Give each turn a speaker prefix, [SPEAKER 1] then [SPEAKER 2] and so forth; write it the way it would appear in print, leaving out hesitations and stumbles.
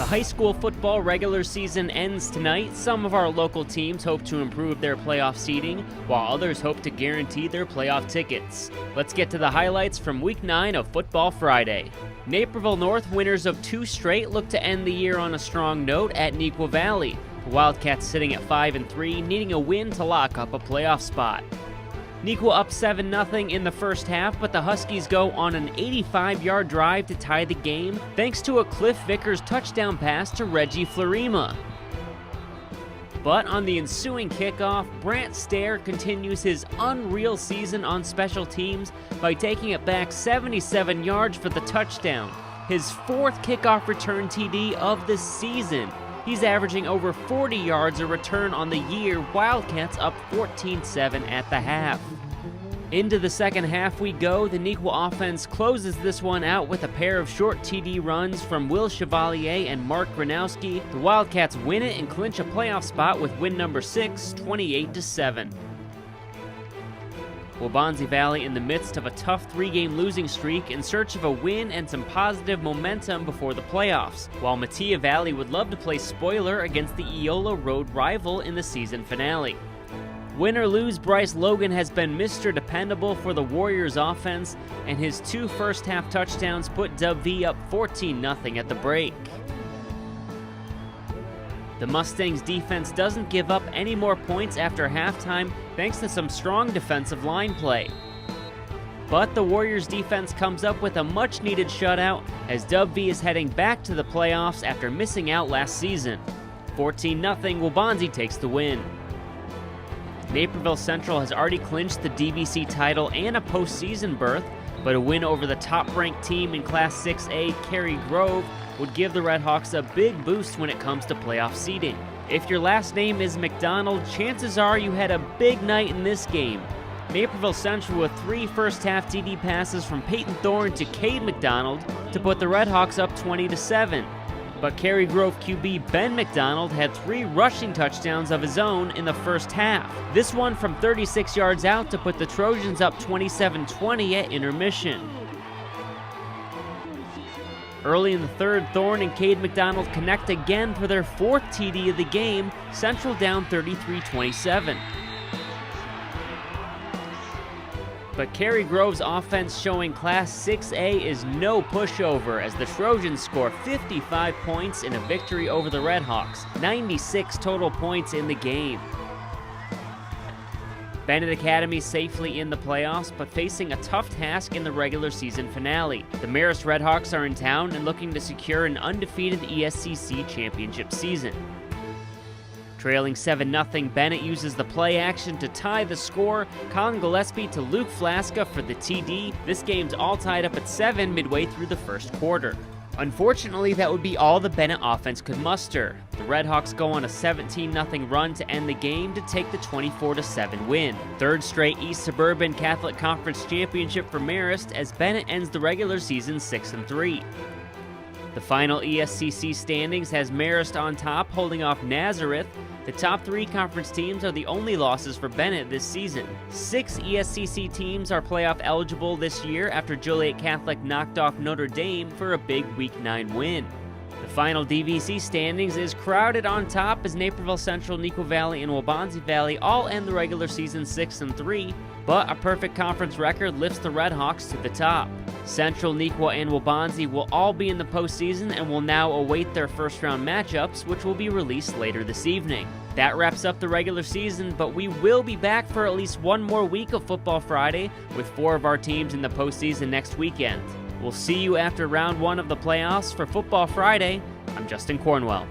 [SPEAKER 1] high school football regular season ends tonight. Some of our local teams hope to improve their playoff seeding, while others hope to guarantee their playoff tickets. Let's get to the highlights from Week 9 of Football Friday. Naperville North, winners of 2 straight, look to end the year on a strong note at Neuqua Valley. The Wildcats sitting at 5-3, needing a win to lock up a playoff spot. Neuqua up 7-0 in the first half, but the Huskies go on an 85-yard drive to tie the game thanks to a Cliff Vickers touchdown pass to Reggie Florima. But on the ensuing kickoff, Brant Stair continues his unreal season on special teams by taking it back 77 yards for the touchdown, his 4th kickoff return TD of the season. He's averaging over 40 yards a return on the year. Wildcats up 14-7 at the half. Into the second half we go. The Neuqua offense closes this one out with a pair of short TD runs from Will Chevalier and Mark Gronowski. The Wildcats win it and clinch a playoff spot with win number 6, 28-7. Waubonsie Valley in the midst of a tough 3-game losing streak in search of a win and some positive momentum before the playoffs, while Metea Valley would love to play spoiler against the Eola Road rival in the season finale. Win or lose, Bryce Logan has been Mr. Dependable for the Warriors offense, and his 2 first-half touchdowns put Dub V up 14-0 at the break. The Mustangs defense doesn't give up any more points after halftime thanks to some strong defensive line play. But the Warriors defense comes up with a much-needed shutout as Dub V is heading back to the playoffs after missing out last season. 14-0, Waubonsie takes the win. Naperville Central has already clinched the DVC title and a postseason berth, but a win over the top-ranked team in Class 6A, Cary Grove, would give the Redhawks a big boost when it comes to playoff seeding. If your last name is McDonald, chances are you had a big night in this game. Naperville Central with 3 first-half TD passes from Peyton Thorne to Cade McDonald to put the Redhawks up 20-7. But Cary Grove QB Ben McDonald had 3 rushing touchdowns of his own in the first half. This one from 36 yards out to put the Trojans up 27-20 at intermission. Early in the third, Thorne and Cade McDonald connect again for their 4th TD of the game, Central down 33-27. But Cary Grove's offense showing Class 6A is no pushover as the Trojans score 55 points in a victory over the Redhawks, 96 total points in the game. Bennett Academy safely in the playoffs, but facing a tough task in the regular season finale. The Marist Redhawks are in town and looking to secure an undefeated ESCC championship season. Trailing 7-0, Bennett uses the play action to tie the score. Colin Gillespie to Luke Flasca for the TD. This game's all tied up at 7 midway through the first quarter. Unfortunately, that would be all the Bennett offense could muster. The Redhawks go on a 17-0 run to end the game to take the 24-7 win. 3rd straight East Suburban Catholic Conference championship for Marist as Bennett ends the regular season 6-3. The final ESCC standings has Marist on top, holding off Nazareth. The top 3 conference teams are the only losses for Bennett this season. 6 ESCC teams are playoff eligible this year after Joliet Catholic knocked off Notre Dame for a big Week 9 win. The final DVC standings is crowded on top as Naperville Central, Neuqua Valley, and Waubonsie Valley all end the regular season 6-3, but a perfect conference record lifts the Redhawks to the top. Central, Neuqua, and Waubonsie will all be in the postseason and will now await their first-round matchups, which will be released later this evening. That wraps up the regular season, but we will be back for at least one more week of Football Friday, with 4 of our teams in the postseason next weekend. We'll see you after round 1 of the playoffs for Football Friday. I'm Justin Cornwell.